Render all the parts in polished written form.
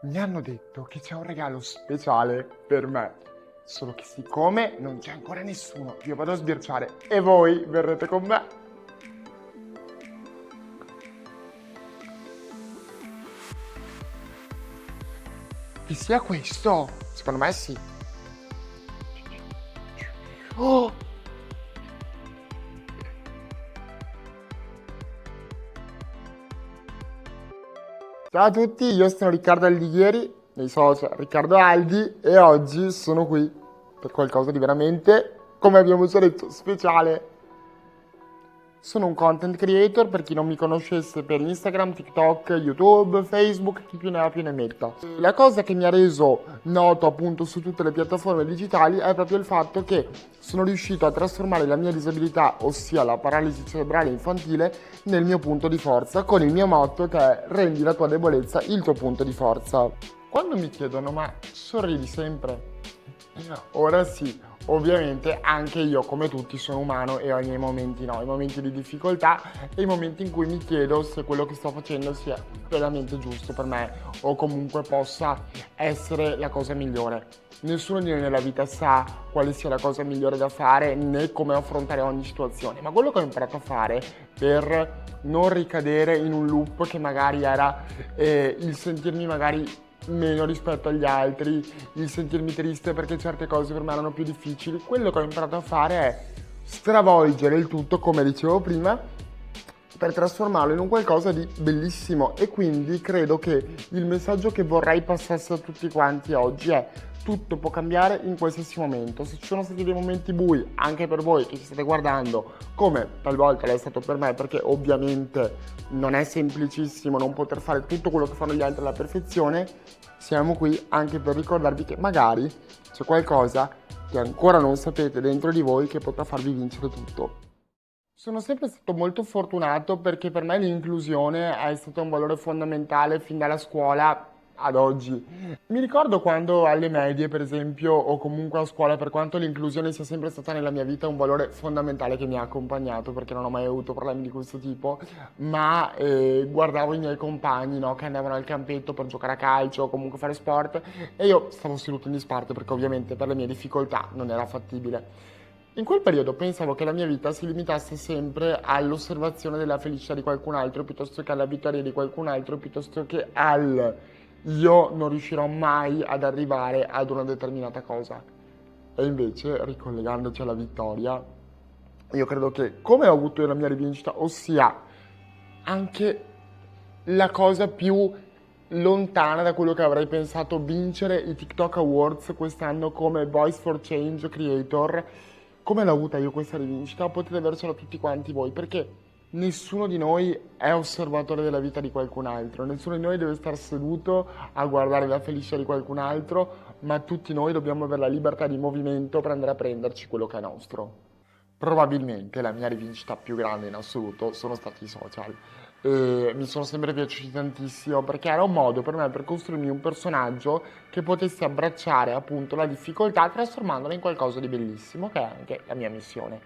Mi hanno detto che c'è un regalo speciale per me, solo che siccome non c'è ancora nessuno, io vado a sbirciare e voi verrete con me. Che sia questo? Secondo me sì. Oh! Ciao a tutti, io sono Riccardo Aldighieri, nei social Riccardo Aldi, e oggi sono qui per qualcosa di veramente, come abbiamo già detto, speciale. Sono un content creator, per chi non mi conoscesse, per Instagram, TikTok, YouTube, Facebook, chi più ne ha più ne metta. La cosa che mi ha reso noto appunto su tutte le piattaforme digitali è proprio il fatto che sono riuscito a trasformare la mia disabilità, ossia la paralisi cerebrale infantile, nel mio punto di forza, con il mio motto che è rendi la tua debolezza il tuo punto di forza. Quando mi chiedono ma sorridi sempre? Ora sì, ovviamente anche io come tutti sono umano e ho i miei momenti no, i momenti di difficoltà e i momenti in cui mi chiedo se quello che sto facendo sia veramente giusto per me o comunque possa essere la cosa migliore. Nessuno di noi nella vita sa quale sia la cosa migliore da fare né come affrontare ogni situazione, ma quello che ho imparato a fare per non ricadere in un loop che magari era il sentirmi magari meno rispetto agli altri, il sentirmi triste perché certe cose per me erano più difficili, quello che ho imparato a fare è stravolgere il tutto, come dicevo prima, per trasformarlo in un qualcosa di bellissimo. E quindi credo che il messaggio che vorrei passasse a tutti quanti oggi è: tutto può cambiare in qualsiasi momento. Se ci sono stati dei momenti bui anche per voi che ci state guardando, come talvolta l'è stato per me, perché ovviamente non è semplicissimo non poter fare tutto quello che fanno gli altri alla perfezione, siamo qui anche per ricordarvi che magari c'è qualcosa che ancora non sapete dentro di voi che potrà farvi vincere tutto. Sono sempre stato molto fortunato perché per me l'inclusione è stato un valore fondamentale fin dalla scuola ad oggi. Mi ricordo quando alle medie, per esempio, o comunque a scuola, per quanto l'inclusione sia sempre stata nella mia vita un valore fondamentale che mi ha accompagnato, perché non ho mai avuto problemi di questo tipo, ma guardavo i miei compagni, no, che andavano al campetto per giocare a calcio o comunque fare sport e io stavo seduto in disparte perché ovviamente per le mie difficoltà non era fattibile. In quel periodo pensavo che la mia vita si limitasse sempre all'osservazione della felicità di qualcun altro, piuttosto che alla vittoria di qualcun altro, piuttosto che al io non riuscirò mai ad arrivare ad una determinata cosa. E invece, ricollegandoci alla vittoria, io credo che come ho avuto la mia rivincita, ossia anche la cosa più lontana da quello che avrei pensato, vincere i TikTok Awards quest'anno come Voice for Change Creator. Come l'ho avuta io questa rivincita? Potete avercela tutti quanti voi, perché nessuno di noi è osservatore della vita di qualcun altro, nessuno di noi deve stare seduto a guardare la felicità di qualcun altro, ma tutti noi dobbiamo avere la libertà di movimento per andare a prenderci quello che è nostro. Probabilmente la mia rivincita più grande in assoluto sono stati i social. E mi sono sempre piaciuti tantissimo perché era un modo per me per costruirmi un personaggio che potesse abbracciare appunto la difficoltà trasformandola in qualcosa di bellissimo, che è anche la mia missione.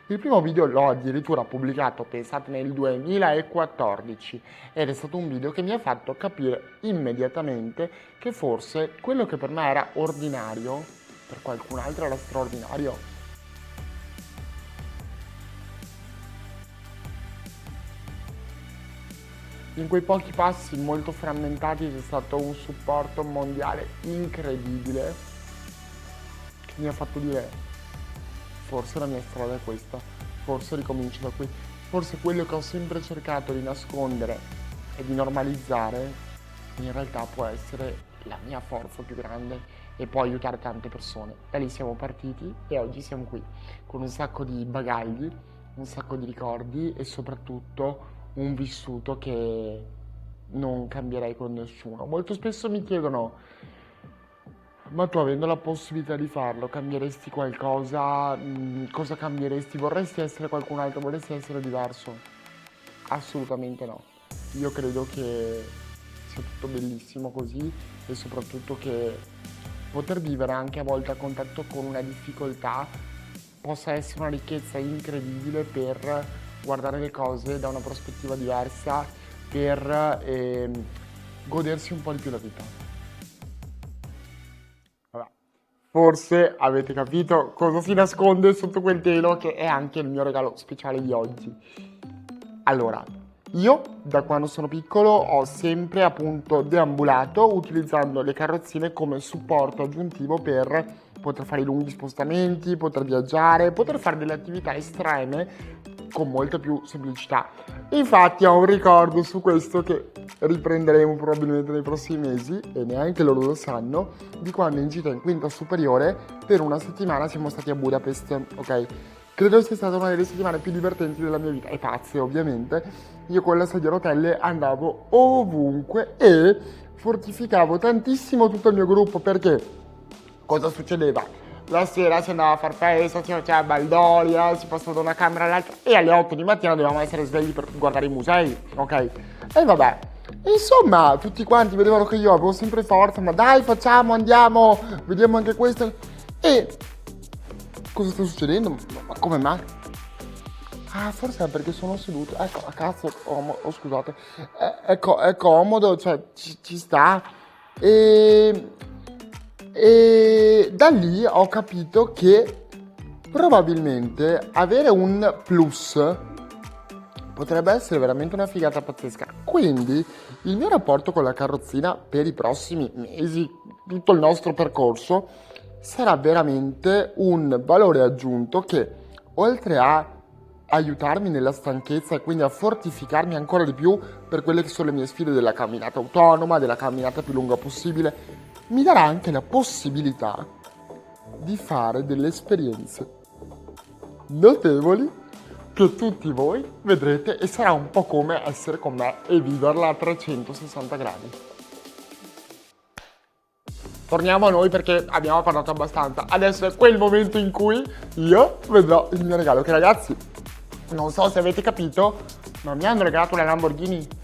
Il primo video l'ho addirittura pubblicato, pensate, nel 2014 ed è stato un video che mi ha fatto capire immediatamente che forse quello che per me era ordinario, per qualcun altro era straordinario. In quei pochi passi molto frammentati c'è stato un supporto mondiale incredibile che mi ha fatto dire forse la mia strada è questa, forse ricomincio da qui, forse quello che ho sempre cercato di nascondere e di normalizzare in realtà può essere la mia forza più grande e può aiutare tante persone. Da lì siamo partiti e oggi siamo qui con un sacco di bagagli, un sacco di ricordi e soprattutto un vissuto che non cambierei con nessuno. Molto spesso mi chiedono, ma tu avendo la possibilità di farlo, cambieresti qualcosa? Cosa cambieresti? Vorresti essere qualcun altro? Vorresti essere diverso? Assolutamente no. Io credo che sia tutto bellissimo così e soprattutto che poter vivere anche a volte a contatto con una difficoltà possa essere una ricchezza incredibile per guardare le cose da una prospettiva diversa, per godersi un po' di più la vita. Forse avete capito cosa si nasconde sotto quel telo, che è anche il mio regalo speciale di oggi. Allora, io da quando sono piccolo ho sempre appunto deambulato utilizzando le carrozzine come supporto aggiuntivo per poter fare i lunghi spostamenti, poter viaggiare, poter fare delle attività estreme con molta più semplicità. Infatti ho un ricordo su questo che riprenderemo probabilmente nei prossimi mesi, e neanche loro lo sanno, di quando in gita in quinta superiore per una settimana siamo stati a Budapest, ok? Credo sia stata una delle settimane più divertenti della mia vita, e pazze ovviamente. Io con la sedia a rotelle andavo ovunque e fortificavo tantissimo tutto il mio gruppo, perché cosa succedeva? La sera si andava a far festa, si faceva baldoria, si passava da una camera all'altra e alle 8 di mattina dovevamo essere svegli per guardare i musei, ok? E vabbè, insomma, tutti quanti vedevano che io avevo sempre forza, ma dai, facciamo, andiamo, vediamo anche questo. E cosa sta succedendo? Ma come mai? Ah, forse è perché sono seduto. Ecco, a cazzo, scusate. È comodo, cioè ci sta. E da lì ho capito che probabilmente avere un plus potrebbe essere veramente una figata pazzesca. Quindi il mio rapporto con la carrozzina per i prossimi mesi, tutto il nostro percorso, sarà veramente un valore aggiunto che, oltre a aiutarmi nella stanchezza e quindi a fortificarmi ancora di più per quelle che sono le mie sfide della camminata autonoma, della camminata più lunga possibile, mi darà anche la possibilità di fare delle esperienze notevoli che tutti voi vedrete, e sarà un po' come essere con me e viverla a 360 gradi. Torniamo a noi perché abbiamo parlato abbastanza. Adesso è quel momento in cui io vedrò il mio regalo, che ragazzi, non so se avete capito, ma mi hanno regalato una Lamborghini.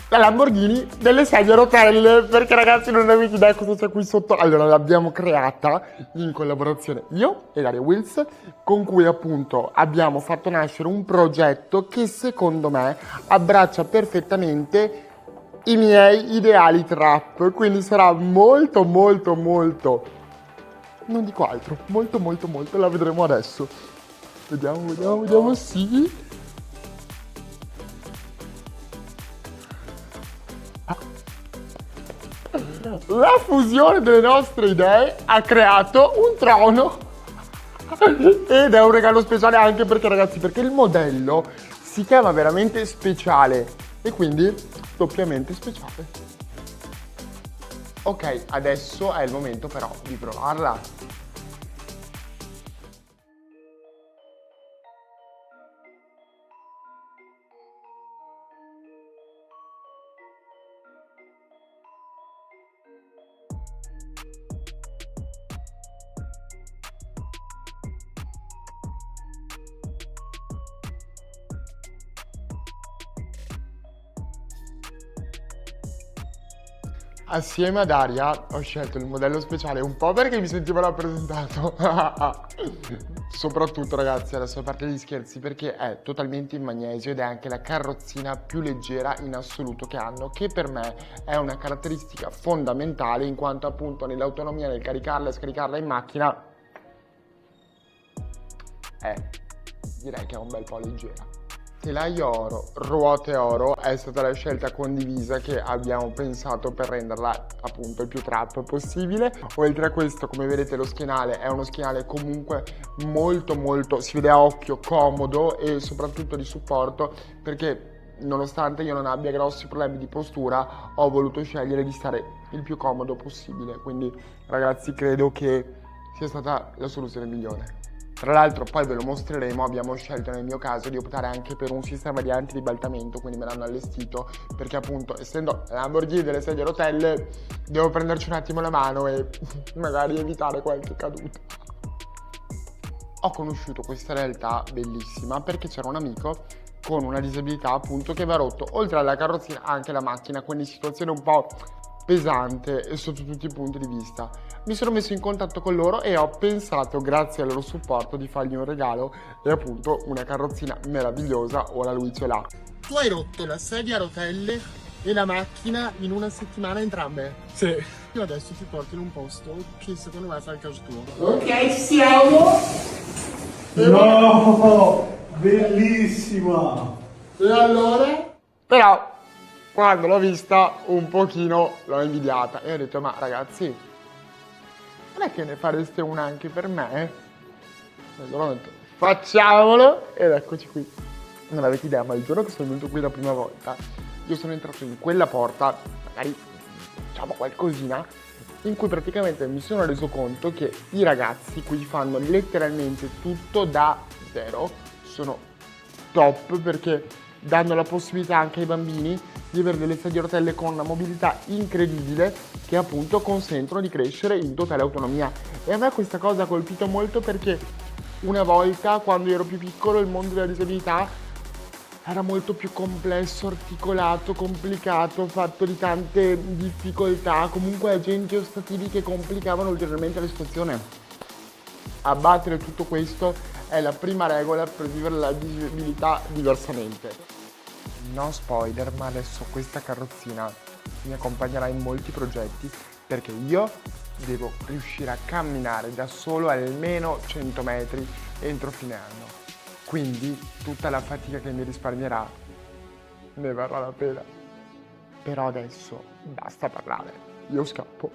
La Lamborghini delle sedie a rotelle, perché ragazzi non avete idea cosa c'è qui sotto. Allora, l'abbiamo creata in collaborazione io e Daria Wills, con cui appunto abbiamo fatto nascere un progetto che secondo me abbraccia perfettamente i miei ideali trap, quindi sarà molto molto molto, non dico altro, molto molto molto, la vedremo adesso. Vediamo, sì. La fusione delle nostre idee ha creato un trono ed è un regalo speciale anche perché, ragazzi, perché il modello si chiama veramente speciale e quindi doppiamente speciale. Ok, adesso è il momento però di provarla. Assieme ad Daria ho scelto il modello speciale un po' perché mi sentivo rappresentato, soprattutto ragazzi, adesso a parte gli scherzi, perché è totalmente in magnesio ed è anche la carrozzina più leggera in assoluto che hanno, che per me è una caratteristica fondamentale in quanto appunto nell'autonomia nel caricarla e scaricarla in macchina direi che è un bel po' leggera. Telaio oro, ruote oro è stata la scelta condivisa che abbiamo pensato per renderla appunto il più trap possibile. Oltre a questo, come vedete, lo schienale è uno schienale comunque molto, si vede a occhio, comodo e soprattutto di supporto, perché nonostante io non abbia grossi problemi di postura ho voluto scegliere di stare il più comodo possibile, quindi ragazzi credo che sia stata la soluzione migliore. Tra l'altro poi ve lo mostreremo, abbiamo scelto nel mio caso di optare anche per un sistema di antiribaltamento, quindi me l'hanno allestito perché appunto essendo la Lamborghini delle sedie a rotelle devo prenderci un attimo la mano e magari evitare qualche caduta. Ho conosciuto questa realtà bellissima perché c'era un amico con una disabilità appunto che aveva rotto oltre alla carrozzina anche la macchina, quindi situazione un po' pesante e sotto tutti i punti di vista. Mi sono messo in contatto con loro e ho pensato, grazie al loro supporto, di fargli un regalo e appunto una carrozzina meravigliosa. Ora lui ce l'ha. Tu hai rotto la sedia a rotelle e la macchina in una settimana entrambe. Sì. Io adesso ti porto in un posto che secondo me fa il caso tuo. Ok, ci siamo! No, bellissima! E allora? Però, quando l'ho vista, un pochino l'ho invidiata. E ho detto, ma ragazzi, non è che ne fareste una anche per me? E allora ho detto, facciamolo! Ed eccoci qui. Non avete idea, ma il giorno che sono venuto qui la prima volta, io sono entrato in quella porta, magari diciamo qualcosina, in cui praticamente mi sono reso conto che i ragazzi qui fanno letteralmente tutto da zero, sono top perché danno la possibilità anche ai bambini di avere delle sedie a rotelle con una mobilità incredibile che appunto consentono di crescere in totale autonomia. E a me questa cosa ha colpito molto perché una volta, quando ero più piccolo, il mondo della disabilità era molto più complesso, articolato, complicato, fatto di tante difficoltà, comunque agenti ostativi che complicavano ulteriormente la situazione. Abbattere tutto questo è la prima regola per vivere la disabilità diversamente. No spoiler, ma adesso questa carrozzina mi accompagnerà in molti progetti perché io devo riuscire a camminare da solo almeno 100 metri entro fine anno. Quindi tutta la fatica che mi risparmierà ne varrà la pena. Però adesso basta parlare, io scappo.